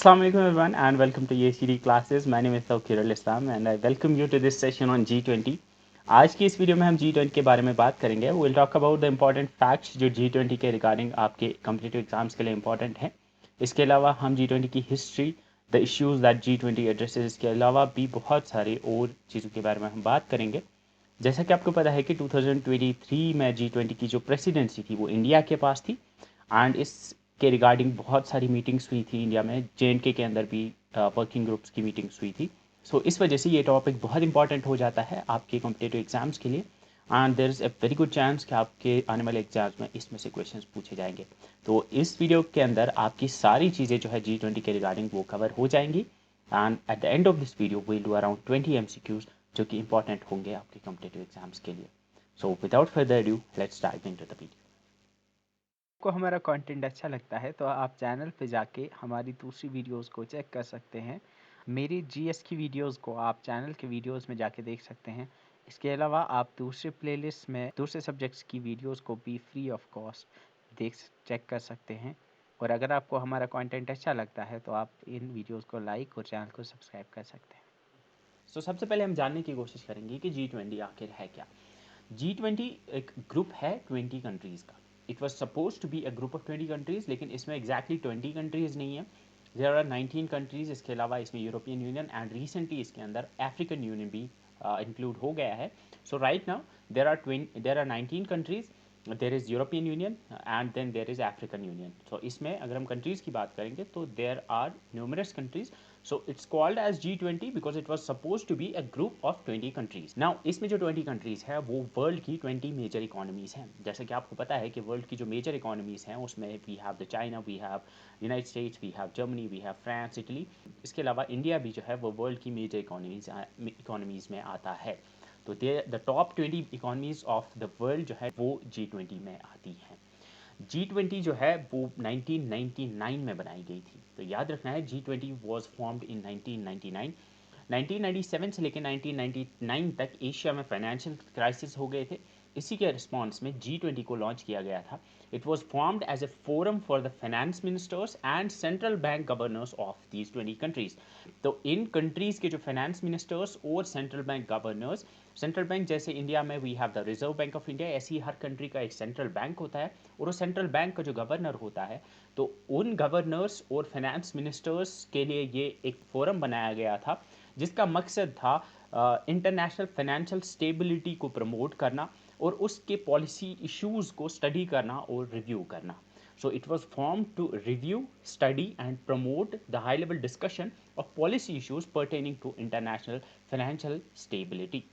Assalamu alaikum everyone and welcome to ACD classes. My name is Tawqir Islam and I welcome you to this session on G20. आज की इस video में हम G20 के बारे में बात करेंगे. We'll talk about the important facts जो G20 के रिगार्डिंग आपके कॉम्पिटिटिव एग्जाम्स के लिए इंपॉर्टेंट हैं. इसके अलावा हम G20 की history, the issues that G20 addresses, इसके अलावा भी बहुत सारे और चीज़ों के बारे में हम बात करेंगे. जैसा कि आपको पता है कि 2023 में G20 की जो प्रेसिडेंसी थी वो इंडिया के पास थी एंड इसके रिगार्डिंग बहुत सारी मीटिंग्स हुई थी इंडिया में. JNK के अंदर भी वर्किंग ग्रुप्स की मीटिंग्स हुई थी. सो इस वजह से ये टॉपिक बहुत इंपॉर्टेंट हो जाता है आपके कॉम्पिटेटिव एग्जाम्स के लिए and there is a very good chance कि आपके आने वाले एग्जाम्स में इसमें से क्वेश्चंस पूछे जाएंगे. तो इस वीडियो के अंदर आपकी सारी चीज़ें जो है G20 के रिगार्डिंग वो कवर हो जाएंगी and at the end of this video will do around 20 MCQs जो कि इंपॉर्टेंट होंगे आपके कॉम्पिटेटिव एग्जाम्स के लिए. So without further due let's dive into the video. आपको हमारा कंटेंट अच्छा लगता है तो आप चैनल पे जाके हमारी दूसरी वीडियोस को चेक कर सकते हैं. मेरी जीएस की वीडियोस को आप चैनल के वीडियोस में जाके देख सकते हैं. इसके अलावा आप दूसरे प्लेलिस्ट में दूसरे सब्जेक्ट्स की वीडियोस को भी फ्री ऑफ कॉस्ट चेक कर सकते हैं. और अगर आपको हमारा कंटेंट अच्छा लगता है तो आप इन वीडियोस को लाइक और चैनल को सब्सक्राइब कर सकते हैं. सो सबसे पहले हम जानने की कोशिश करेंगे कि G20 आखिर है क्या. G20 एक ग्रुप है 20 कंट्रीज़ का. It was suppose to be a group of 20 countries लेकिन इसमें एग्जैक्टली 20 कंट्रीज़ नहीं है. There are 19 countries. इसके अलावा इसमें यूरोपियन यूनियन एंड रिसेंटली इसके अंदर अफ्रीकन यूनियन भी इंक्लूड हो गया है. So right now there are 19 countries. There is European Union and then there is African Union. So इसमें अगर हम कंट्रीज़ की बात करेंगे तो there are numerous countries. So it's called as G20 because it was supposed to be a group of 20 countries. Now इसमें जो 20 countries है वो वर्ल्ड की 20 मेजर इकोनॉमीज हैं. जैसे कि आपको पता है कि वर्ल्ड की जो मेजर इकोनॉमीज हैं उसमें we have the China, we have United States, we have Germany, we have France, Italy. इसके अलावा इंडिया भी जो है वो वर्ल्ड की मेजर इकोनॉमीज में आता है. तो the top 20 economies of the world जो है वो G20 में आती हैं. G20 जो है वो 1999 में बनाई गई थी. तो याद रखना है G20 वॉज फॉर्म्ड इन 1999. 1997 से लेकर 1999 तक एशिया में फाइनेंशियल क्राइसिस हो गए थे. इसी के रिस्पॉन्स में G20 को लॉन्च किया गया था. It was formed as a forum for the finance ministers and central bank governors of these 20 countries. तो इन कंट्रीज़ के जो फाइनेंस मिनिस्टर्स और central bank governors, central bank जैसे इंडिया में we have the Reserve Bank of India, ऐसी हर country का एक सेंट्रल बैंक होता है और उस सेंट्रल बैंक का जो गवर्नर होता है तो उन गवर्नर्स और फाइनेंस मिनिस्टर्स के लिए ये एक फोरम बनाया गया था जिसका मकसद था इंटरनेशनल फाइनेंशियल स्टेबिलिटी को प्रमोट करना और उसके पॉलिसी इश्यूज़ को स्टडी करना और रिव्यू करना. So it was formed to review, study and promote the high level discussion of policy issues pertaining to international financial stability.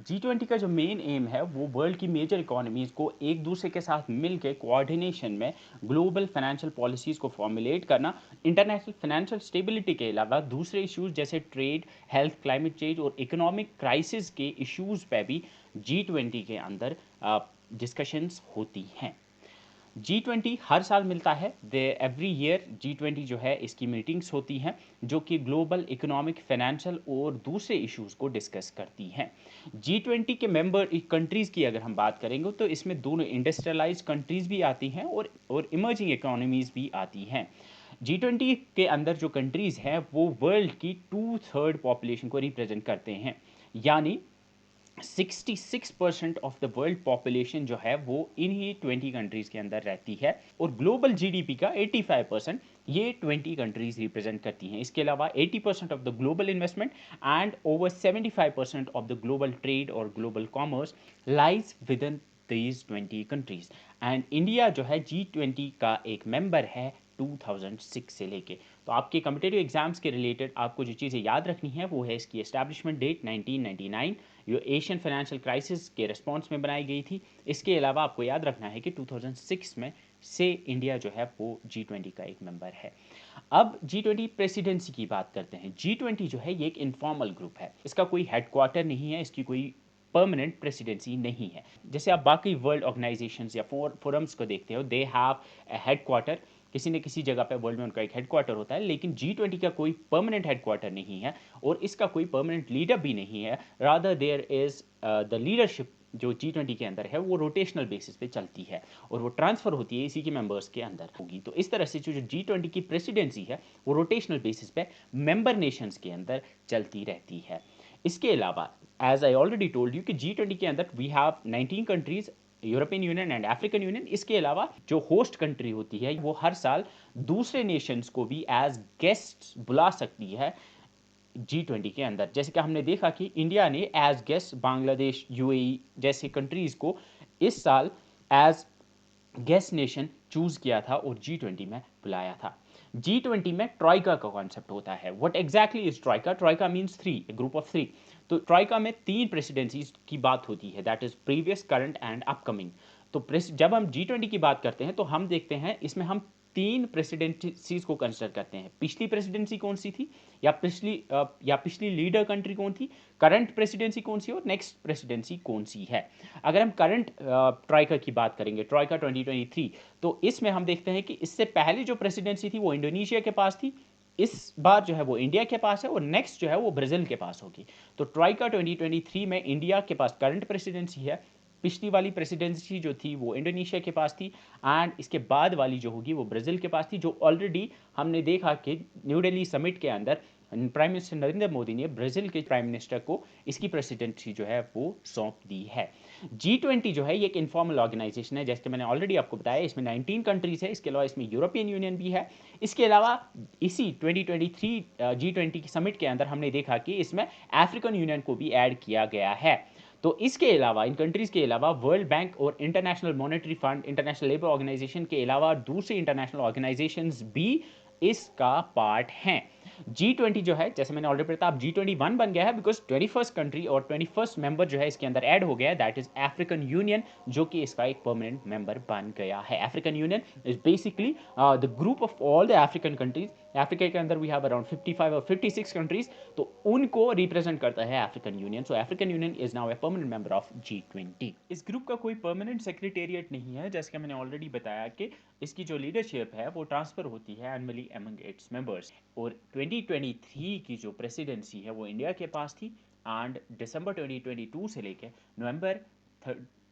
G20 का जो मेन एम है वो वर्ल्ड की मेजर इकोनॉमीज़ को एक दूसरे के साथ मिलकर कोऑर्डिनेशन में ग्लोबल फाइनेंशियल पॉलिसीज़ को फॉर्मुलेट करना, इंटरनेशनल फाइनेंशियल स्टेबिलिटी के अलावा दूसरे इश्यूज जैसे ट्रेड, हेल्थ, क्लाइमेट चेंज और इकोनॉमिक क्राइसिस के इश्यूज़ पे भी G20 के अंदर डिस्कशंस होती हैं. G20 हर साल मिलता है. दे एवरी ईयर G20 जो है इसकी मीटिंग्स होती हैं जो कि ग्लोबल इकोनॉमिक, फाइनेंशियल और दूसरे इश्यूज़ को डिस्कस करती हैं. G20 के मेंबर कंट्रीज़ की अगर हम बात करेंगे तो इसमें दोनों इंडस्ट्रियलाइज कंट्रीज़ भी आती हैं और इमर्जिंग इकोनॉमीज़ भी आती हैं. G20 के अंदर जो कंट्रीज़ हैं वो वर्ल्ड की 2/3 पॉपुलेशन को रिप्रेजेंट करते हैं. यानी 66% ऑफ द वर्ल्ड पॉपुलेशन जो है वो इन्हीं 20 कंट्रीज के अंदर रहती है और ग्लोबल जीडीपी का 85% ये 20 कंट्रीज रिप्रेजेंट करती हैं. इसके अलावा 80% of the global investment and over 75% of the global trade और global commerce lies within these 20 countries. And India जो है G20 का एक मेंबर है 2006 से लेके. तो आपके कम्पिटेटिव एग्जाम्स के रिलेटेड आपको जो चीज़ें याद रखनी है वो है इसकी एस्टैब्लिशमेंट डेट 1999 जो एशियन फाइनेंशियल क्राइसिस के रिस्पॉन्स में बनाई गई थी. इसके अलावा आपको याद रखना है कि 2006 में से इंडिया जो है वो G20 का एक मेंबर है. अब G20 प्रेसिडेंसी की बात करते हैं. G20 जो है ये एक इनफॉर्मल ग्रुप है. इसका कोई हेडक्वार्टर नहीं है, इसकी कोई परमानेंट प्रेसिडेंसी नहीं है. जैसे आप बाकी वर्ल्ड ऑर्गेनाइजेशंस या फोरम्स को देखते हो, दे हैव हेडक्वार्टर. किसी न किसी जगह पे वर्ल्ड में उनका एक हेडक्वार्टर होता है. लेकिन G20 का कोई परमानेंट हेडक्वार्टर नहीं है और इसका कोई परमानेंट लीडर भी नहीं है. Rather there is the leadership जो G20 के अंदर है वो रोटेशनल बेसिस पे चलती है और वो ट्रांसफ़र होती है इसी के मेंबर्स के अंदर होगी। तो इस तरह से जो G20 की प्रेसिडेंसी है वो रोटेशनल बेसिस पे मेंबर नेशंस के अंदर चलती रहती है। इसके अलावा as I already told you कि G20 के अंदर we have 19 countries, European Union and African Union. इसके अलावा जो होस्ट कंट्री होती है वो हर साल दूसरे नेशंस को भी एज गेस्ट बुला सकती है G20 के अंदर। जैसे कि हमने देखा कि इंडिया ने एज गेस्ट बांग्लादेश, यूएई जैसे कंट्रीज को इस साल एज गेस्ट नेशन चूज किया था और G20 में बुलाया था। G20 में ट्राइका का कॉन्सेप्ट होता है। What exactly is troika? Troika means three, a group of three. तो ट्राइका में तीन प्रेसिडेंसीज की बात होती है, that is previous, current and upcoming. तो जब हम G20 की बात करते हैं तो हम देखते हैं इसमें हम तीन प्रेसिडेंसीज को कंसिडर करते हैं। पिछली प्रेसिडेंसी कौन सी थी, या पिछली लीडर कंट्री कौन थी, करंट प्रेसिडेंसी कौन सी और नेक्स्ट प्रेसिडेंसी कौन सी है। अगर हम करंट ट्राइका की बात करेंगे, ट्राइका 2023, तो इसमें हम देखते हैं कि इससे पहले जो प्रेसिडेंसी थी वो इंडोनेशिया के पास थी, इस बार जो है वो इंडिया के पास है और नेक्स्ट जो है वो ब्राजील के पास होगी। तो ट्राइका 2023 में इंडिया के पास करंट प्रेसिडेंसी है, पिछली वाली प्रेसिडेंसी जो थी वो इंडोनेशिया के पास थी एंड इसके बाद वाली जो होगी वो ब्राज़ील के पास थी, जो ऑलरेडी हमने देखा कि न्यू दिल्ली समिट के अंदर प्राइम मिनिस्टर नरेंद्र मोदी ने ब्राज़ील के प्राइम मिनिस्टर को इसकी प्रेसिडेंसी जो है वो सौंप दी है। G20 जो है ये एक इनफॉर्मल ऑर्गेनाइजेशन है, जैसे मैंने ऑलरेडी आपको बताया, इसमें 19 कंट्रीज है, इसके अलावा इसमें यूरोपियन यूनियन भी है। इसके अलावा इसी 2023 G20 की समिट के अंदर हमने देखा कि इसमें अफ्रीकन यूनियन को भी ऐड किया गया है। तो इसके अलावा इन कंट्रीज के अलावा वर्ल्ड बैंक और International Monetary Fund, International Labour Organization के अलावा दूसरी इंटरनेशनल ऑर्गेनाइजेशंस भी इसका पार्ट हैं। G20 जो है, जैसे मैंने ऑलरेडी बताया, अब G21 बन गया है बिकॉज 21st कंट्री और 21st मेंबर जो है इसके अंदर ऐड हो गया है, दैट इज अफ्रीकन यूनियन, जो कि इसका एक परमानेंट मेंबर बन गया है। African union is basically the group of all the African countries. Africa के अंदर वी हैव अराउंड 55 और 56 कंट्रीज, तो उनको रिप्रेजेंट करता है African Union. So African union is now a permanent member of G20। इस ग्रुप का कोई परमानेंट सेक्रेटेरिएट नहीं है, जैसे कि मैंने ऑलरेडी बताया कि इसकी जो लीडरशिप है वो ट्रांसफर होती है एनुअली अमंग इट्स मेंबर्स। और 2023 की जो प्रेसिडेंसी है वो इंडिया के पास थी एंड दिसंबर 2022 से लेकर नवंबर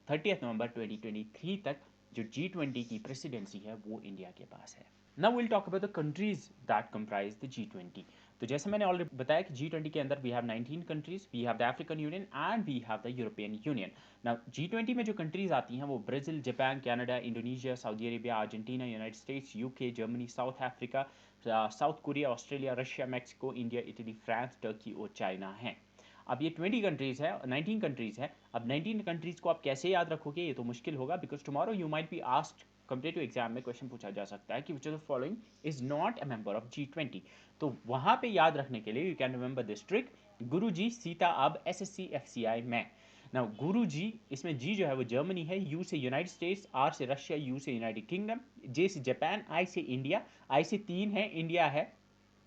30 नवंबर 2023 तक जो G20 की प्रेसिडेंसी है वो इंडिया के पास है। Now will talk about the countries that comprise the G20। तो जैसे मैंने ऑलरेडी बताया कि G20 के अंदर we have 19 countries, we have the African Union and we have the European Union. Now G20 में जो कंट्रीज आती हैं वो Brazil, Japan, Canada, Indonesia, Saudi Arabia, Argentina, United States, UK, Germany, South Africa, South Korea, Australia, Russia, Mexico, India, Italy, France, Turkey और China हैं। अब ये 20 countries है, 19 कंट्रीज है। अब 19 कंट्रीज को आप कैसे याद रखोगे, ये तो मुश्किल होगा, because tomorrow you might be asked, competitive exam में क्वेश्चन पूछा जा सकता है कि विच of the following is not a member of G20। तो वहां पे याद रखने के लिए you can remember this trick, गुरु जी, सीता अब, SSC FCI में। ना गुरु जी, इसमें जी जो है वो जर्मनी है, यू से यूनाइटेड स्टेट्स, आर से रशिया, यू से यूनाइटेड किंगडम, जे से जापान, आई से इंडिया। आई से तीन है, इंडिया है,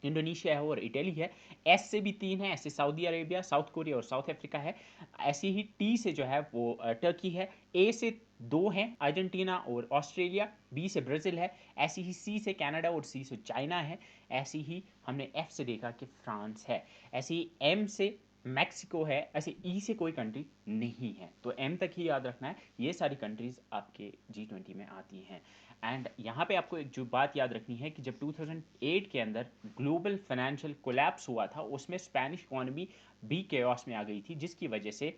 इंडोनेशिया है और इटली है। एस से भी तीन है, ऐसे सऊदी अरेबिया, साउथ कोरिया और साउथ अफ्रीका है। ऐसे ही टी से जो है वो टर्की है। ए से दो हैं, अर्जेंटीना और ऑस्ट्रेलिया। बी से ब्राज़ील है। ऐसे ही सी से कनाडा और सी से चाइना है। ऐसे ही हमने एफ से देखा कि फ्रांस है। ऐसे ही एम से मैक्सिको है। ऐसे ई से कोई कंट्री नहीं है, तो एम तक ही याद रखना है। ये सारी कंट्रीज आपके G20 में आती हैं। एंड यहाँ पे आपको एक जो बात याद रखनी है कि जब 2008 के अंदर ग्लोबल फाइनेंशियल कोलैप्स हुआ था, उसमें स्पेनिश इकोनॉमी भी केओस में आ गई थी, जिसकी वजह से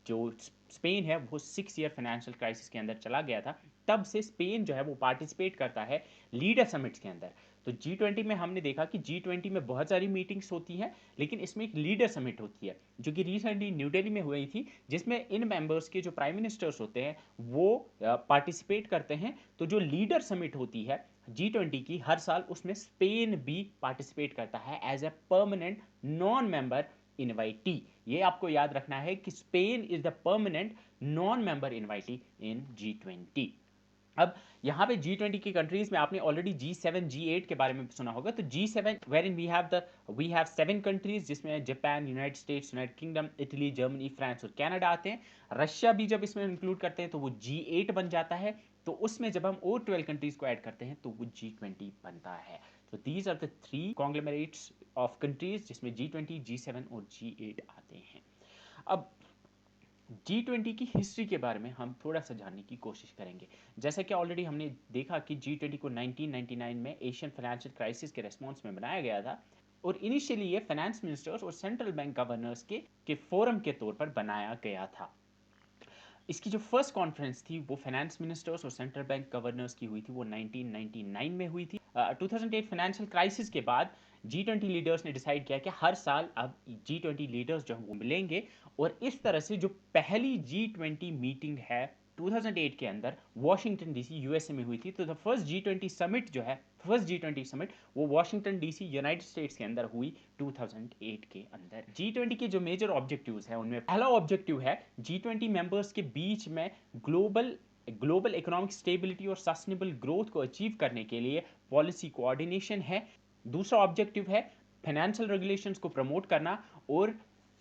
जो स्पेन है वो 6 ईयर फाइनेंशियल क्राइसिस के अंदर चला गया था। तब से स्पेन जो है वो पार्टिसिपेट करता है लीडर समिट्स के अंदर। तो G20 में हमने देखा कि G20 में बहुत सारी मीटिंग्स होती हैं, लेकिन इसमें एक लीडर समिट होती है जो कि रिसेंटली न्यू दिल्ली में हुई थी, जिसमें इन मेंबर्स के जो प्राइम मिनिस्टर्स होते हैं वो पार्टिसिपेट करते हैं। तो जो लीडर समिट होती है G20 की हर साल, उसमें स्पेन भी पार्टिसिपेट करता है as a permanent non member invitee. ये आपको याद रखना है कि Spain is the permanent non member invitee in G20। अब यहाँ पे G20 की कंट्रीज में आपने ऑलरेडी G7 G8 के बारे में सुना होगा। तो G7 where in we have 7 countries, जिसमें Japan, United States, United Kingdom, Italy, Germany, France और कनाडा आते हैं। रशिया भी जब इसमें इंक्लूड करते हैं तो वो G8 बन जाता है। तो उसमें जब हम और 12 कंट्रीज को ऐड करते हैं तो वो G20 बनता है। तो these are the 3 conglomerates of countries जिसमें G20, G7 और G8 आते हैं। अब G20 की हिस्ट्री के बारे में हम थोड़ा सा जानने की कोशिश करेंगे। जैसा कि ऑलरेडी हमने देखा कि G20 को 1999 में एशियन फाइनेंशियल क्राइसिस के रेस्पॉन्स में बनाया गया था और इनिशियली ये फाइनेंस मिनिस्टर्स और सेंट्रल बैंक गवर्नर्स के फोरम के तौर पर बनाया गया था। इसकी जो फर्स्ट कॉन्फ्रेंस थी वो फाइनेंस मिनिस्टर्स और सेंट्रल बैंक गवर्नर्स की हुई थी, वो 1999 में हुई थी। 2008 फाइनेंशियल क्राइसिस के बाद G20 लीडर्स ने डिसाइड किया कि हर साल अब G20 लीडर्स जो हैं वो मिलेंगे और इस तरह से जो पहली G20 मीटिंग है 2008 के अंदर वॉशिंगटन डीसी यूएसए में हुई थी। तो द फर्स्ट G20 समिट जो है, फर्स्ट G20 समिट, वो वॉशिंगटन डीसी यूनाइटेड स्टेट्स के अंदर हुई 2008 के अंदर। G20 के जो मेजर ऑब्जेक्टिव्स हैं उनमें पहला ऑब्जेक्टिव है G20 मेंबर्स के बीच में ग्लोबल इकोनॉमिक स्टेबिलिटी और सस्टेनेबल ग्रोथ को अचीव करने के लिए पॉलिसी कोऑर्डिनेशन है। दूसरा ऑब्जेक्टिव है फाइनेंशियल रेगुलेशंस को प्रमोट करना और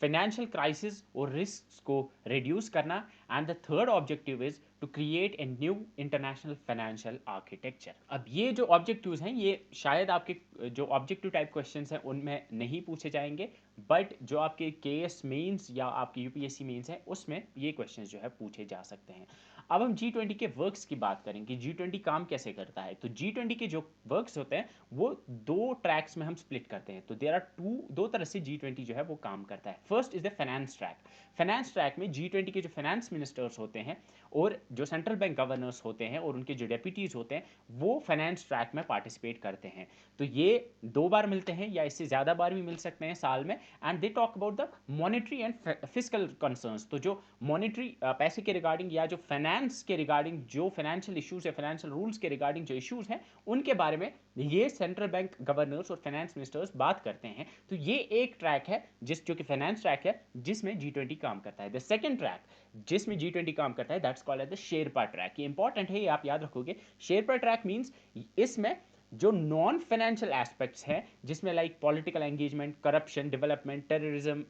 फाइनेंशियल क्राइसिस और रिस्क को रिड्यूस करना। And the third objective is to create a new international financial architecture. अब ये जो ऑब्जेक्टिव्स हैं ये शायद आपके जो ऑब्जेक्टिव टाइप क्वेश्चंस हैं उनमें नहीं पूछे जाएंगे, बट जो आपके केएस मेंस या आपके यूपीएससी मेंस हैं उसमें ये क्वेश्चंस जो है पूछे जा सकते हैं। अब हम G20 के वर्क्स की बात करेंगे, G20 काम कैसे करता है। तो G20 के जो वर्क्स होते हैं वो दो ट्रैक्स में हम स्प्लिट करते हैं। तो देयर आर दो तरह से G20 जो है वो काम करता है। First is the finance track. Finance track में G20 के जो फाइनेंस मिनिस्टर्स होते हैं और जो सेंट्रल बैंक गवर्नर्स होते हैं और उनके जो डेप्यूटीज होते हैं वो फाइनेंस ट्रैक में पार्टिसिपेट करते हैं। तो ये 2 बार मिलते हैं या इससे ज़्यादा बार भी मिल सकते हैं साल में। And they talk about the monetary and physical concerns. तो जो मॉनेटरी पैसे के रिगार्डिंग या जो फाइनेंस के रिगार्डिंग जो फाइनेंशियल इश्यूज है, फाइनेंशियल रूल्स के रिगार्डिंग जो इश्यूज हैं उनके बारे में ये सेंट्रल बैंक गवर्नर्स और फाइनेंस मिनिस्टर्स बात करते हैं। तो ये एक ट्रैक है जो कि फाइनेंस ट्रैक है जिसमें G20 काम करता है। द सेकंड ट्रैक जिसमें G20 काम करता है that's called as the sherpa track. ये इंपॉर्टेंट है, ये आप याद रखोगे। शेरपा ट्रैक मींस इसमें जो नॉन फाइनेंशियल एस्पेक्ट्स हैं जिसमें like political engagement, corruption, development, terrorism,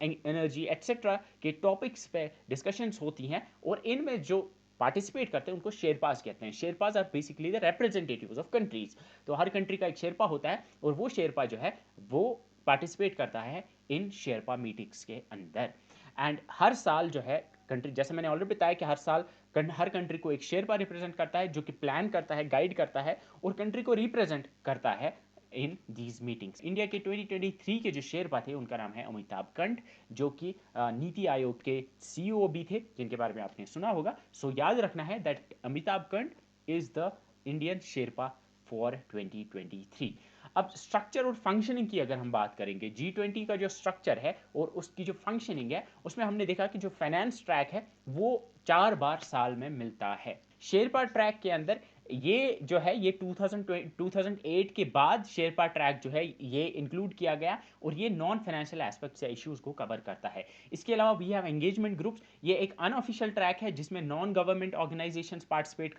energy etcetera के टॉपिक्स पे डिस्कशंस होती हैं और इनमें जो पार्टिसिपेट करते हैं उनको शेरपास कहते हैं। Sherpas are basically the representatives of countries. तो हर कंट्री का एक शेरपा होता है और वो शेरपा जो है वो पार्टिसिपेट करता है इन शेरपा मीटिंग्स के अंदर। एंड हर साल जो है कंट्री, जैसे मैंने ऑलरेडी बताया कि हर साल हर कंट्री को एक शेरपा रिप्रेजेंट करता है जो कि प्लान करता है, गाइड करता है और कंट्री को रिप्रेजेंट करता है इन दीज मीटिंग्स। इंडिया के 2023 के जो शेरपा थे उनका नाम है अमिताभ कंठ, जो कि नीति आयोग के सीईओ भी थे जिनके बारे में आपने सुना होगा। सो याद रखना है दैट अमिताभ कंठ is the Indian Sherpa for 2023। अब स्ट्रक्चर और फंक्शनिंग की अगर हम बात करेंगे, G20 का जो स्ट्रक्चर है और उसकी जो फंक्शनिंग है उसमें हमने देखा कि जो फाइनेंस ट्रैक है वो 4 बार साल में मिलता है। शेरपा ट्रैक के अंदर ये जो है ये 2008 के बाद शेरपा ट्रैक जो है ये इंक्लूड किया गया और ये नॉन फाइनेंशियल एस्पेक्ट्स या इश्यूज को कवर करता है। इसके अलावा वी हैव एंगेजमेंट ग्रुप्स। ये एक अनऑफिशियल ट्रैक है जिसमें नॉन गवर्नमेंट ऑर्गेनाइजेशंस पार्टिसिपेट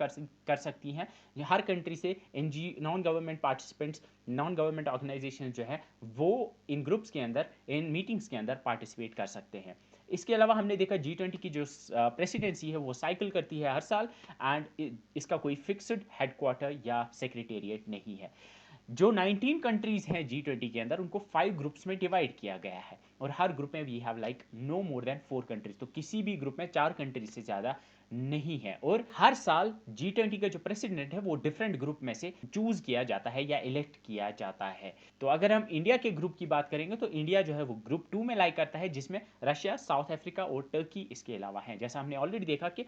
कर सकती हैं। हर कंट्री से non government participants, non government organization जो है वो इन ग्रुप्स के अंदर, इन मीटिंग्स के अंदर पार्टिसिपेट कर सकते हैं। इसके अलावा हमने देखा G20 की जो प्रेसिडेंसी है वो साइकिल करती है हर साल एंड इसका कोई फिक्स्ड हेडक्वार्टर या सेक्रेटेरिएट नहीं है। जो 19 कंट्रीज हैं G20 के अंदर उनको 5 ग्रुप्स में डिवाइड किया गया है और हर ग्रुप में we have like no more than 4 countries. तो किसी भी ग्रुप में 4 कंट्रीज से ज़्यादा नहीं है और हर साल G20 का जो प्रेसिडेंट है वो डिफरेंट ग्रुप में से चूज किया जाता है या इलेक्ट किया जाता है। तो अगर हम इंडिया के ग्रुप की बात करेंगे तो इंडिया जो है वो ग्रुप 2 में लाई करता है जिसमें रशिया, साउथ अफ्रीका और टर्की इसके अलावा हैं। जैसा हमने ऑलरेडी देखा कि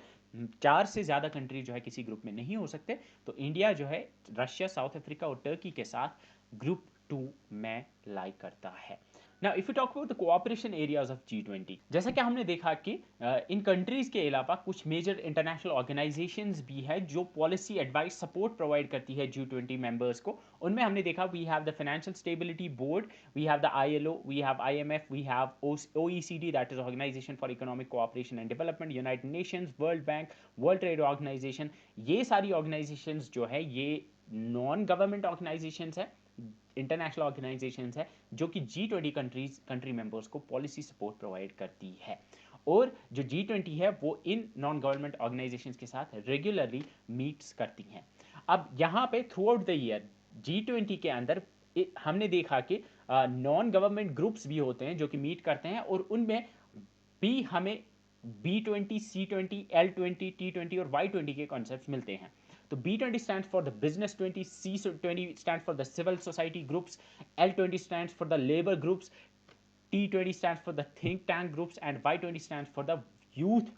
4 से ज़्यादा कंट्री जो है किसी ग्रुप में नहीं हो सकते, तो इंडिया जो है रशिया, साउथ अफ्रीका और टर्की के साथ ग्रुप 2 में लाई करता है। Now, if you talk about the cooperation areas of G20, जैसा कि हमने देखा कि इन कंट्रीज के अलावा कुछ मेजर इंटरनेशनल ऑर्गेनाइजेशंस भी है जो पॉलिसी एडवाइस सपोर्ट प्रोवाइड करती है G20 मेंबर्स को। उनमें हमने देखा we have the financial stability board, we have the ILO, we have IMF, we have OECD that is organization for economic cooperation and development, United Nations, World Bank, World Trade Organization. ये सारी organizations जो है ये non government organizations है, international organizations है जो कि G20 country members को पॉलिसी सपोर्ट प्रोवाइड करती है। और जो G20 है वो इन नॉन गवर्नमेंट ऑर्गेनाइजेशंस के साथ रेगुलरली मीट्स करती हैं। अब यहाँ पे through out the year G20 के अंदर हमने देखा कि नॉन गवर्नमेंट ग्रुप्स भी होते हैं जो कि मीट करते हैं और उनमें भी हमें B20, C20, L20, T20 और Y20 के कॉन्सेप्ट मिलते हैं। तो B20 stands for the business 20, C20 stand for the civil society groups, L20 stands for the labour groups, T20 stands for the think tank groups and Y20 stands for the youth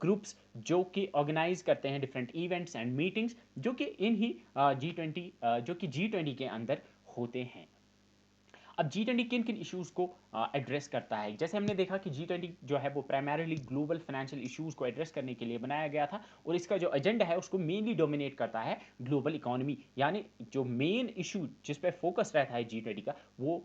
groups जो कि organise करते हैं different events and meetings जो कि इन ही G20 जो कि G20 के अंदर होते हैं। अब G20 किन किन इश्यूज को एड्रेस करता है, जैसे हमने देखा कि G20 जो है वो प्राइमरीली ग्लोबल फाइनेंशियल इश्यूज को एड्रेस करने के लिए बनाया गया था और इसका जो एजेंडा है उसको मेनली डोमिनेट करता है ग्लोबल इकोनॉमी, यानी जो मेन इशू जिस पे फोकस रहता है G20 का वो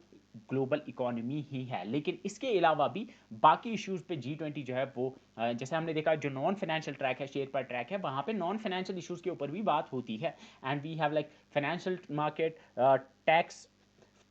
ग्लोबल इकोनॉमी ही है। लेकिन इसके अलावा भी बाकी इश्यूज पे G20 जो है वो जैसे हमने देखा जो नॉन फाइनेंशियल ट्रैक है, शेयर पर ट्रैक है, वहाँ पे नॉन फाइनेंशियल इश्यूज के ऊपर भी बात होती है। And we have like financial market, tax,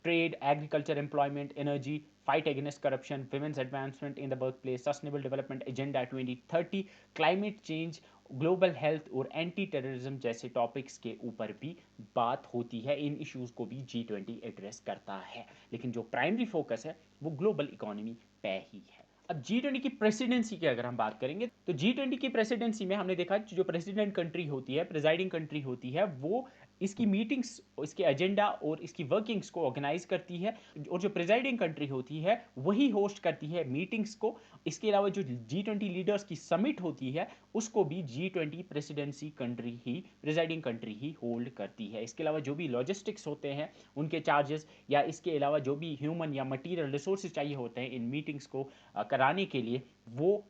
trade, agriculture, employment, energy, fight against corruption, women's advancement in the workplace, sustainable development agenda 2030, climate change, global health और एंटी टेररिज्म जैसे topics के ऊपर भी बात होती है। इन इश्यूज को भी G20 एड्रेस करता है, लेकिन जो प्राइमरी फोकस है वो ग्लोबल इकोनॉमी पे ही है। अब G20 की प्रेसिडेंसी की अगर हम बात करेंगे तो G20 की प्रेसिडेंसी में हमने देखा जो प्रेसिडेंट कंट्री होती है, प्रिजाइडिंग कंट्री होती है, वो इसकी मीटिंग्स, इसके एजेंडा और इसकी वर्किंग्स को ऑर्गेनाइज करती है और जो प्रिजाइडिंग कंट्री होती है वही होस्ट करती है मीटिंग्स को। इसके अलावा जो G20 लीडर्स की समिट होती है उसको भी G20 प्रेसिडेंसी कंट्री ही, प्रिजाइडिंग कंट्री ही होल्ड करती है। इसके अलावा जो भी लॉजिस्टिक्स होते हैं उनके चार्जेस या इसके अलावा जो भी ह्यूमन या मटीरियल रिसोर्सेज चाहिए होते हैं इन मीटिंग्स को कराने के लिए वो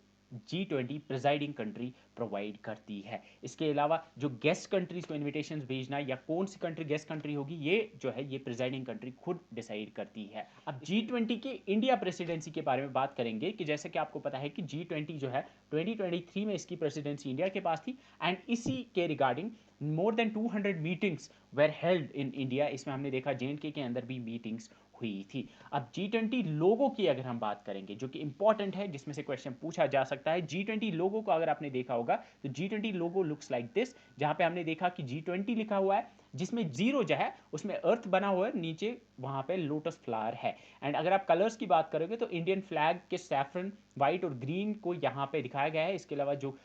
G20 प्रिजाइडिंग कंट्री प्रोवाइड करती है। इसके अलावा जो गेस्ट कंट्रीज को इनविटेशंस भेजना या कौन सी कंट्री गेस्ट कंट्री होगी ये जो है ये प्रिजाइडिंग कंट्री खुद डिसाइड करती है। अब G20 की इंडिया प्रेसिडेंसी के बारे में बात करेंगे कि जैसे कि आपको पता है कि G20 जो है 2023 में इसकी प्रेसिडेंसी इंडिया के पास थी एंड इसी के regarding more than 200 meetings were held in India. इसमें हमने देखा J&K के अंदर भी मीटिंग्स हुई थी। अब G20 लोगों की अगर हम बात करेंगे जो कि इंपॉर्टेंट है, जिसमें से क्वेश्चन पूछा जा सकता है, G20 लोगों को अगर आपने देखा होगा तो G20 logo looks like this, जहां पे हमने देखा कि G20 लिखा हुआ है जिसमें जीरो जो है उसमें अर्थ बना हुआ है, नीचे वहां पे लोटस फ्लावर है। एंड अगर आप कलर्स की बात करोगे तो इंडियन फ्लैग के सैफरन, व्हाइट और ग्रीन को यहाँ पे दिखाया गया है। इसके अलावा जो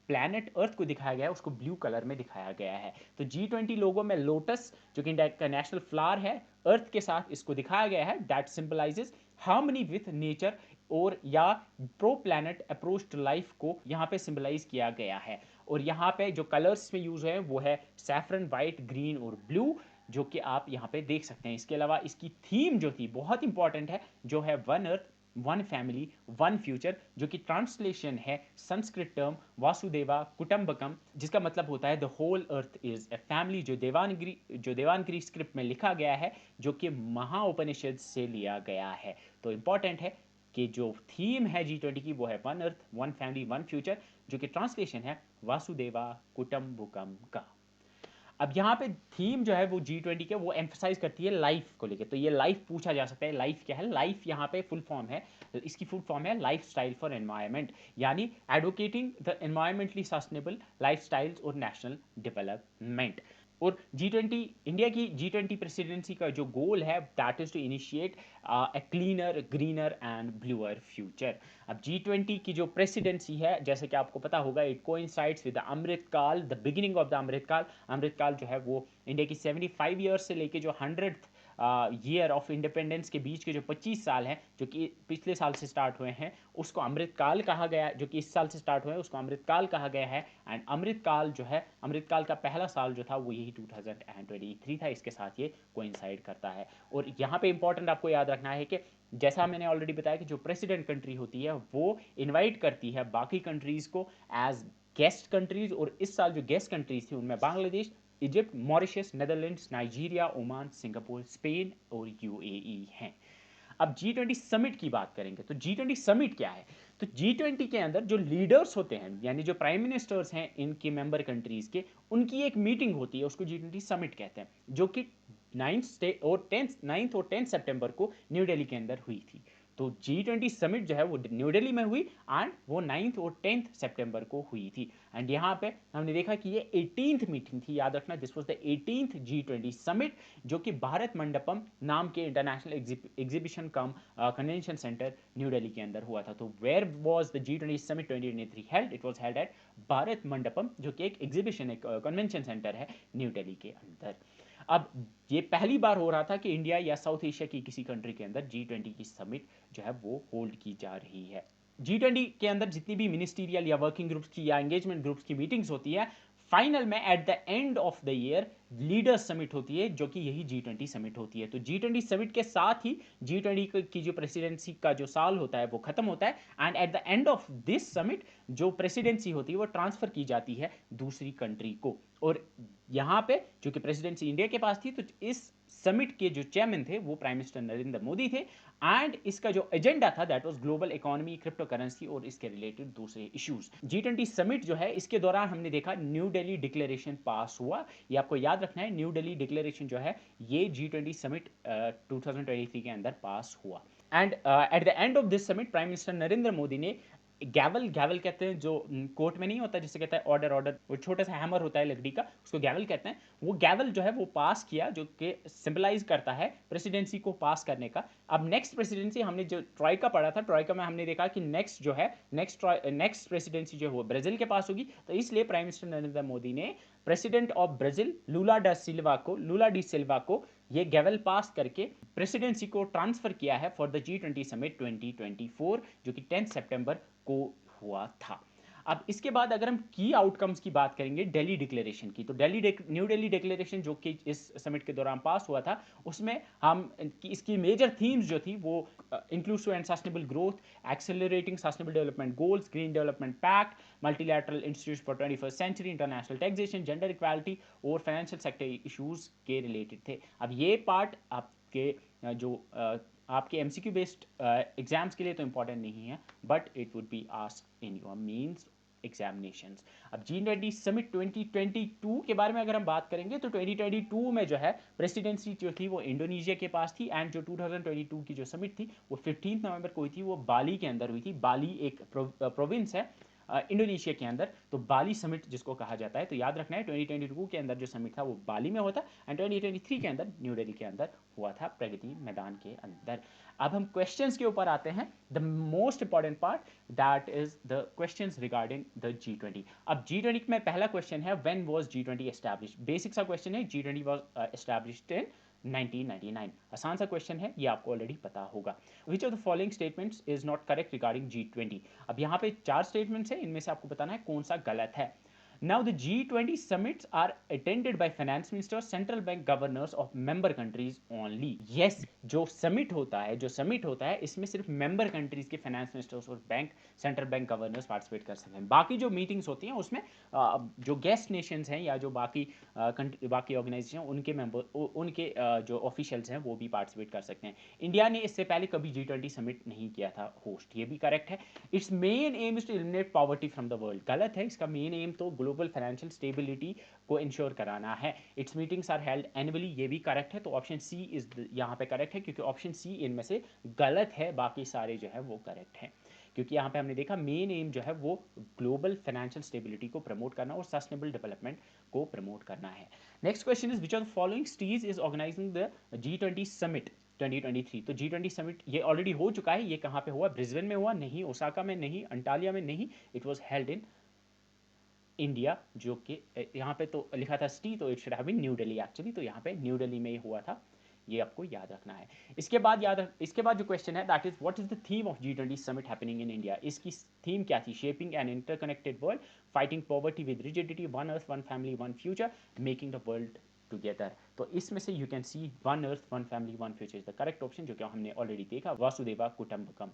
प्लैनेट अर्थ को दिखाया गया है उसको ब्लू कलर में दिखाया गया है। तो G20 लोगो में लोटस जो कि इंडिया का नेशनल फ्लावर है अर्थ के साथ इसको दिखाया गया है, that symbolizes harmony with nature और या pro planet approach to life को यहाँ पे सिंबलाइज किया गया है। और यहाँ पे जो कलर्स में यूज है वो है सैफरन, वाइट, ग्रीन और ब्लू, जो कि आप यहाँ पे देख सकते हैं। इसके अलावा इसकी थीम जो थी बहुत इंपॉर्टेंट है, जो है one earth one family one future, जो कि ट्रांसलेशन है संस्कृत टर्म वासुदेवा कुटुंबकम, जिसका मतलब होता है the whole earth is a family, जो देवानगिरी स्क्रिप्ट में लिखा गया है, जो कि महाउपनिषद से लिया गया है। तो इंपॉर्टेंट है कि जो थीम है G20 की वो है one earth one family one future, जो कि ट्रांसलेशन है वासुदेवा कुटुंबकम का। अब यहाँ पे थीम जो है वो G20 के वो एम्फसाइज करती है लाइफ को लेकर। तो ये लाइफ पूछा जा सकता है, लाइफ क्या है? लाइफ यहाँ पे फुल फॉर्म है, इसकी फुल फॉर्म है लाइफ स्टाइल फॉर एनवायरमेंट, यानी advocating the environmentally sustainable life styles और नेशनल डेवलपमेंट। और G20 इंडिया की G20 प्रेसिडेंसी का जो गोल है that is to initiate a cleaner greener and bluer future. अब G20 की जो प्रेसिडेंसी है जैसे कि आपको पता होगा it coincides with the Amritkaal, the beginning of the Amritkaal. Amritkaal जो है वो इंडिया की 75 ईयर्स से लेके जो 100th ईयर ऑफ इंडिपेंडेंस के बीच के जो 25 साल हैं जो कि पिछले साल से स्टार्ट हुए हैं उसको अमृतकाल कहा गया, जो कि इस साल से स्टार्ट हुए हैं उसको अमृतकाल कहा गया है। एंड अमृतकाल जो है, अमृतकाल का पहला साल जो था वो यही 2023 था, इसके साथ ये कोइंसाइड करता है। और यहाँ पे इंपॉर्टेंट आपको याद रखना है कि जैसा मैंने ऑलरेडी बताया कि जो प्रेसिडेंट कंट्री होती है वो इनवाइट करती है बाकी कंट्रीज को एज गेस्ट कंट्रीज, और इस साल जो गेस्ट कंट्रीज थी उनमें Bangladesh, Egypt, Mauritius, Netherlands, Nigeria, Oman, Singapore, Spain और यूएई हैं। अब G20 समिट की बात करेंगे तो G20 समिट क्या है? तो G20 के अंदर जो लीडर्स होते हैं यानी जो प्राइम मिनिस्टर्स हैं इनके मेंबर कंट्रीज के, उनकी एक मीटिंग होती है, उसको G20 समिट कहते हैं, जो कि 9th और 10th सितंबर को न्यू दिल्ली के अंदर हुई थी। तो G20 समिट जो है वो न्यू दिल्ली में हुई एंड वो 9th और 10th सितंबर को हुई थी। एंड यहाँ पे हमने देखा कि ये 18th मीटिंग थी, याद रखना, this was the 18th G20 summit, जो कि भारत मंडपम नाम के international exhibition cum convention centre New Delhi के अंदर हुआ था। तो where was the G20 summit 2023 held? It was held at Bharat Mandapam, जो कि एक एग्जीबिशन, एक कन्वेंशन सेंटर है न्यू दिल्ली के अंदर। अब ये पहली बार हो रहा था कि इंडिया या साउथ एशिया की किसी कंट्री के अंदर G20 की समिट जो है वो होल्ड की जा रही है। G20 के अंदर जितनी भी मिनिस्टीरियल या वर्किंग ग्रुप्स की या एंगेजमेंट ग्रुप्स की मीटिंग्स होती है, फाइनल में at the end of the year leaders summit होती है, जो कि यही G20 समिट होती है। तो G20 समिट के साथ ही G20 की जो प्रेसिडेंसी का जो साल होता है वो खत्म होता है, and at the end of this summit जो प्रेसिडेंसी होती है वो ट्रांसफर की जाती है दूसरी कंट्री को। और यहाँ पे चूंकि प्रेसिडेंसी इंडिया के पास थी, तो इस समिट के जो चेयरमैन थे वो प्राइम मिनिस्टर नरेंद्र मोदी थे, एंड इसका जो एजेंडा था that was global economy, crypto currency और इसके रिलेटेड दूसरे इश्यूज। G20 समिट जो है, इसके दौरान हमने देखा न्यू दिल्ली डिक्लेरेशन पास हुआ। ये आपको याद रखना है, न्यू दिल्ली डिक्लेरेशन जो है ये G20 समिट 2023 के अंदर पास हुआ। And at the end of this summit prime minister Narendra Modi ने गैवल, गैवल कहते हैं जो कोर्ट में नहीं होता, जिसे कहता है ऑर्डर, ऑर्डर, वो छोटा सा हैमर होता है लकड़ी का, उसको गैवल कहते हैं। वो गैवल जो है वो पास किया, जो कि सिंबलाइज करता है प्रेसिडेंसी को पास करने का। अब नेक्स्ट प्रेसिडेंसी हमने जो ट्रॉइका पढ़ा था, ट्रॉइका में हमने देखा कि नेक्स्ट जो है, नेक्स्ट प्रेसिडेंसी जो है वो ब्राजील के पास होगी। तो इसलिए प्राइम मिनिस्टर नरेंद्र मोदी ने president of Brazil Lula da Silva को ये गैवल पास करके प्रेसिडेंसी को ट्रांसफर किया है फॉर द G20 समिट 2024, जो कि 10 सितंबर को हुआ था। अब इसके बाद अगर हम की आउटकम्स की बात करेंगे दिल्ली डिक्लेरेशन की, तो न्यू दिल्ली डिक्लेरेशन जो कि इस समिट के दौरान पास हुआ था, उसमें हम इसकी मेजर थीम्स जो थी वो inclusive and sustainable growth, accelerating sustainable development goals, green development pact, multilateral institute for 21st century, international taxation, gender equality और फाइनेंशियल सेक्टर इशूज के रिलेटेड थे। अब ये पार्ट आपके जो आपके MCQ बेस्ड एग्जाम्स के लिए तो इंपॉर्टेंट नहीं है, but it would be asked in your mains examinations. अब G20 समिट 2022 के बारे में अगर हम बात करेंगे, तो 2022 में जो है प्रेसिडेंसी जो थी वो इंडोनेशिया के पास थी, एंड जो 2022 की जो समिट थी वो 15 नवंबर को हुई थी, वो बाली के अंदर हुई थी। बाली एक प्रोविंस है इंडोनेशिया के अंदर, तो बाली समिट जिसको कहा जाता है। तो याद रखना है 2022 के अंदर जो समिट था वो बाली में होता, एंड 2023 के अंदर न्यू दिल्ली के अंदर हुआ था, प्रगति मैदान के अंदर। अब हम क्वेश्चंस के ऊपर आते हैं, the most important part that is the questions regarding the G20। अब G20 में पहला क्वेश्चन है, when was G20 established? Basic सा क्वेश्चन है, G20 वाज एस्टैब्लिश्ड इन 1999। आसान सा क्वेश्चन है, ये आपको ऑलरेडी पता होगा। विच of the following statements is not correct regarding G20? अब यहाँ पे 4 स्टेटमेंट्स हैं, इनमें से आपको बताना है कौन सा गलत है। Now the G20 summits are attended by finance ministers, central bank governors of member countries only. Yes, जो समिट होता है इसमें सिर्फ मेंबर कंट्रीज के फाइनेंस मिनिस्टर्स और bank central bank governors participate कर सकते हैं। बाकी जो मीटिंग्स होती हैं उसमें जो गेस्ट नेशंस हैं या जो बाकी ऑर्गेनाइजेशन उनके मेंबर, उनके जो ऑफिशियल्स हैं वो भी पार्टिसिपेट कर सकते हैं। इंडिया ने इससे पहले कभी G20 समिट नहीं किया था होस्ट, ये भी करेक्ट है। Its main aim is to eliminate poverty from the world, गलत है। इसका मेन एम तो ग्लोबल फाइनेंशियल स्टेबिलिटी को इंश्योर कराना है। Its meetings are held annually, ये भी करेक्ट है। तो ऑप्शन सी इज यहाँ पे करेक्ट है, क्योंकि ऑप्शन सी इनमें से गलत है, बाकी सारे जो है वो करेक्ट हैं। क्योंकि यहाँ पे हमने देखा मेन एम जो है वो ग्लोबल फाइनेंशियल स्टेबिलिटी को प्रमोट करना और सस्टेनेबल डेवलपमेंट को प्रमोट करना है। Next question is, which of the following cities is organizing the G20 summit 2023? तो G20 समिट ये ऑलरेडी हो चुका है। ये कहाँ पे हुआ? ब्रिस्बेन में हुआ नहीं, ओसाका में नहीं, अंटालिया में नहीं, it was held in India, जो कि यहाँ पे तो लिखा था सिटी, तो it should have been New Delhi actually, तो यहाँ पे न्यू दिल्ली में ही हुआ था, ये आपको याद रखना है। इसके बाद जो क्वेश्चन है that is what is the theme of G20 summit happening in India? इसकी थीम क्या थी? Shaping an interconnected world, fighting poverty with rigidity, one earth one family one future, making the world together. तो इसमें से you can see one earth one family one future is the correct option, जो कि हमने already देखा, वासुदेवा कुटुंबकम।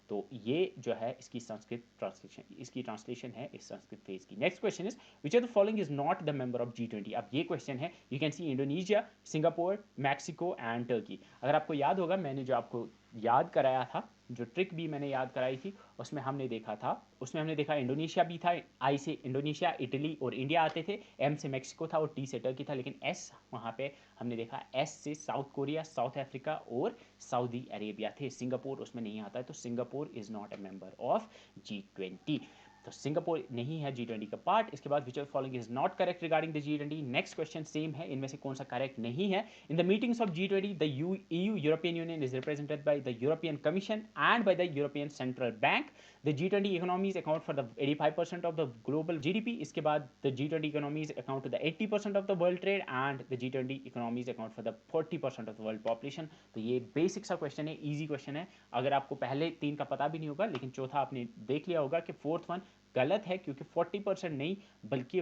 तो ये जो है इसकी संस्कृत ट्रांसलेशन, इसकी ट्रांसलेशन है इस संस्कृत फेज की। Next question is, which of the following is not the member of G20? अब ये क्वेश्चन है, you can see Indonesia, Singapore, Mexico and Turkey. अगर आपको याद होगा, मैंने जो आपको याद कराया था, जो ट्रिक भी मैंने याद कराई थी, उसमें हमने देखा इंडोनेशिया भी था। आई से इंडोनेशिया, इटली और इंडिया आते थे, एम से मैक्सिको था और टी से टर्की था, लेकिन एस वहाँ पे हमने देखा एस से साउथ कोरिया, साउथ अफ्रीका और सऊदी अरेबिया थे। सिंगापुर उसमें नहीं आता है, तो Singapore is not a member of G20। तो सिंगापुर नहीं है G20 का पार्ट। इसके बाद which of following is not correct regarding the G20। Next question same है, इनमें से कौन सा करेक्ट नहीं है। In the meetings of G20 the EU European union is represented by the European commission and by the European central bank. The G20 economies account for the 85% of the global GDP। इसके बाद the G20 economies account to the 80% of the world trade and the G20 economies account for the 40% of the world population। तो ये basic सा question है, easy question है। अगर आपको पहले 3 का पता भी नहीं होगा, लेकिन चौथा आपने देख लिया होगा कि फोर्थ वन गलत है, क्योंकि 40% नहीं बल्कि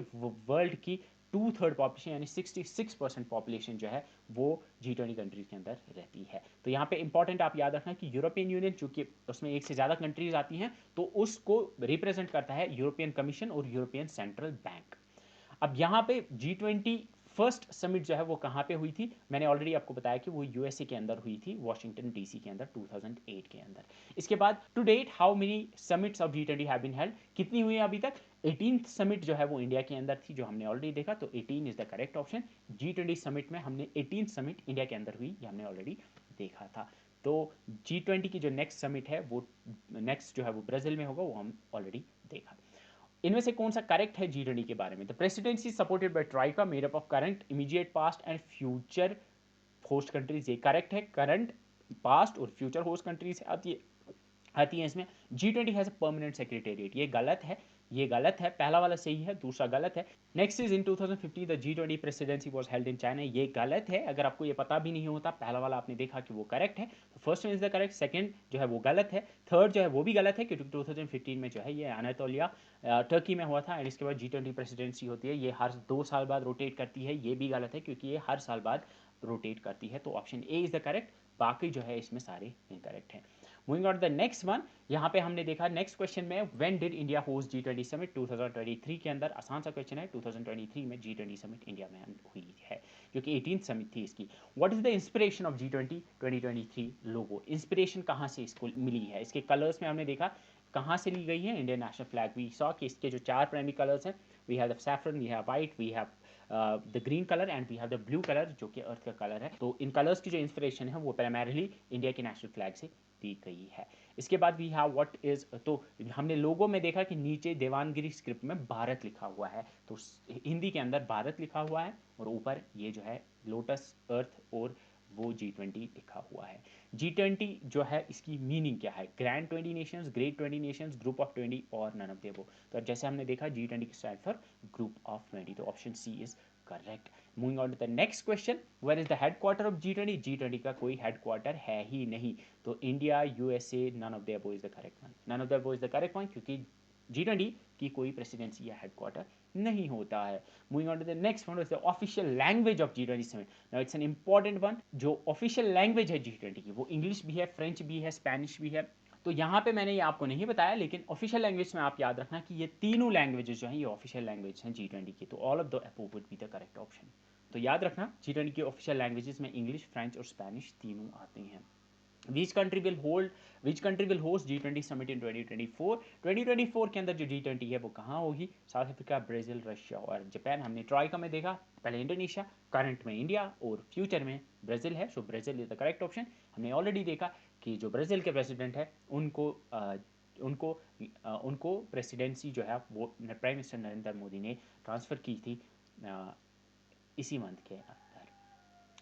वर्ल्ड की 2/3 पॉपुलेशन यानी 66% पॉपुलेशन जो है वो G20 कंट्रीज के अंदर रहती है। तो यहाँ पे इंपॉर्टेंट आप याद रखना कि यूरोपियन यूनियन, चूंकि उसमें एक से ज़्यादा कंट्रीज आती हैं, तो उसको रिप्रेजेंट करता है यूरोपियन कमीशन और यूरोपियन सेंट्रल बैंक। अब यहाँ पे G20 फर्स्ट समिट जो है वो कहाँ पे हुई थी, मैंने ऑलरेडी आपको बताया कि वो यूएसए के अंदर हुई थी, वॉशिंगटन डीसी के अंदर 2008 के अंदर। इसके बाद to date how many summits of G20 have been held, कितनी हुई अभी तक? 18th समिट जो है वो इंडिया के अंदर थी, जो हमने ऑलरेडी देखा, तो 18 is the correct option. G20 summit में हमने 18th समिट इंडिया के अंदर हुई, ये हमने ऑलरेडी देखा था। तो G20 की जो नेक्स्ट समिट है वो नेक्स्ट जो है वो ब्राज़ील में होगा, वो हम ऑलरेडी देखा। इनमें से कौन सा करेक्ट है G20 के बारे में? The presidency supported by troika made up of current, immediate past and future host countries. ये करेक्ट है, करंट, पास्ट और फ्यूचर होस्ट कंट्रीज आती है इसमें। G20 has a permanent secretariat, ये गलत है, ये गलत है, पहला वाला सही है, दूसरा गलत है। Next is in 2015 the G20 presidency was held in China, ये गलत है। अगर आपको ये पता भी नहीं होता, पहला वाला आपने देखा कि वो करेक्ट है, तो first one is the correct, second जो है वो गलत है, थर्ड जो है वो भी गलत है, क्योंकि 2015 में जो है ये अनातोलिया टर्की में हुआ था। एंड इसके बाद G20 प्रेसिडेंसी होती है, ये हर 2 साल बाद रोटेट करती है, ये भी गलत है, क्योंकि ये हर साल बाद रोटेट करती है। तो option A is the correct, बाकी जो है इसमें सारे इनकरेक्ट हैं। Moving on the next one, यहाँ पे हमने देखा नेक्स्ट क्वेश्चन में when did India host G20 summit 2023 के अंदर। आसान सा क्वेश्चन है, 2023 में G20 समिट इंडिया में हुई है, जो कि 18th समिट थी इसकी। What is the inspiration of G20 2023 logo? Inspiration कहाँ से इसको मिली है? इसके कलर्स में हमने देखा कहाँ से ली गई है, Indian national flag. We saw कि इसके जो 4 प्राइमरी कलर्स हैं, we have the saffron, we have white, we have the green colour and we have the blue colour, जो कि अर्थ का कलर है। तो इन कलर्स की जो इंस्पिरेशन है वो प्राइमरीली इंडिया के नेशनल फ्लैग से दी गई है। इसके बाद वी हैव व्हाट इज, तो हमने लोगो में देखा कि नीचे देवानगिरी स्क्रिप्ट में भारत लिखा हुआ है, तो हिंदी के अंदर भारत लिखा हुआ है और ऊपर ये जो है लोटस, अर्थ और वो G20 लिखा हुआ है। G20 जो है इसकी मीनिंग क्या है? Grand 20 Nations, great 20 Nations, group of 20 और नन ऑफ द अबव। तो अब जैसे हमने देखा G20 की स्टैंड फॉर ग्रुप ऑफ 20, तो option C is correct. Moving on to the next question, where is the headquarter of G20? G20 का कोई हेडक्वार्टर है ही नहीं, तो India, USA, none of the above is the correct one. None of the above is the correct one, क्योंकि G20 की कोई presidency या हेडक्वार्टर नहीं होता है। Moving on to the next one, is the official language of G20 summit. Now it's an important one. जो official language है G20 की, वो इंग्लिश भी है, फ्रेंच भी है, स्पेनिश भी है। तो यहाँ पे मैंने ये आपको नहीं बताया, लेकिन ऑफिशियल लैंग्वेज में आप याद रखना कि ये तीनों लैंग्वेजेस जो हैं ये ऑफिशियल लैंग्वेज हैं G20 की। तो all of the above would be the correct option. तो याद रखना G20 की ऑफिशियल लैंग्वेजेस में इंग्लिश, फ्रेंच और स्पेनिश तीनों आती हैं। Which country will hold, which country will host G20 summit in 2024? 2024 के अंदर जो G20 है वो कहाँ होगी? साउथ अफ्रीका, ब्राज़ील, रशिया और जापान। हमने ट्रॉइका में देखा, पहले इंडोनेशिया, करंट में इंडिया और फ्यूचर में ब्राज़ील है, so Brazil is the correct option. हमने ऑलरेडी देखा कि जो ब्राज़ील के प्रेसिडेंट है उनको प्रेसिडेंसी जो है वो प्राइम मिनिस्टर नरेंद्र मोदी ने ट्रांसफ़र की थी इसी मंथ के अंदर।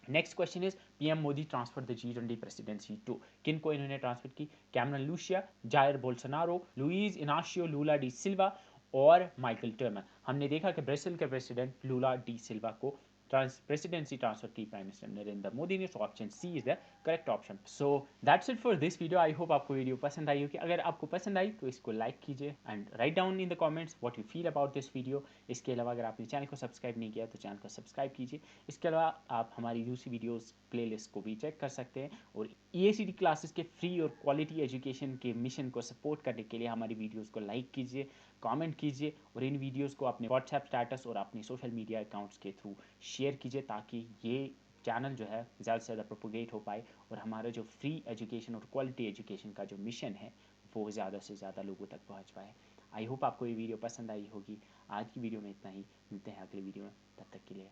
Next question is PM Modi transfer the G20 presidency to, किन को इन्होंने ट्रांसफर की? Cameron Lucia, Jair Bolsonaro, Luiz Inacio Lula da Silva और माइकल टर्मर। हमने देखा कि ब्राज़ील के प्रेसिडेंट लूला डी सिल्वा को प्रेसिडेंसी ट्रांसफर की प्राइम मिनिस्टर नरेंद्र मोदी ने, so option C is the correct option. So that's it for this video. I hope आपको video पसंद आई होगी। अगर आपको पसंद आई तो इसको लाइक कीजिए and write down in the comments what you feel about this video. इसके अलावा अगर आपने चैनल को सब्सक्राइब नहीं किया तो चैनल को सब्सक्राइब कीजिए। इसके अलावा आप हमारी दूसरी वीडियोस प्लेलिस्ट को भी चेक कर सकते हैं, और EACD क्लासेस के फ्री और क्वालिटी एजुकेशन के मिशन को सपोर्ट करने के लिए हमारी वीडियोस को लाइक कीजिए, कमेंट कीजिए और इन वीडियोस को अपने व्हाट्सएप स्टेटस और अपने सोशल मीडिया अकाउंट्स के थ्रू शेयर कीजिए, ताकि ये चैनल जो है ज़्यादा से ज़्यादा प्रोपोगेट हो पाए और हमारा जो फ्री एजुकेशन और क्वालिटी एजुकेशन का जो मिशन है वो ज़्यादा से ज़्यादा लोगों तक पहुँच पाए। आई होप आपको ये वीडियो पसंद आई होगी। आज की वीडियो में इतना ही, मिलते हैं अगली वीडियो में, तब तक के लिए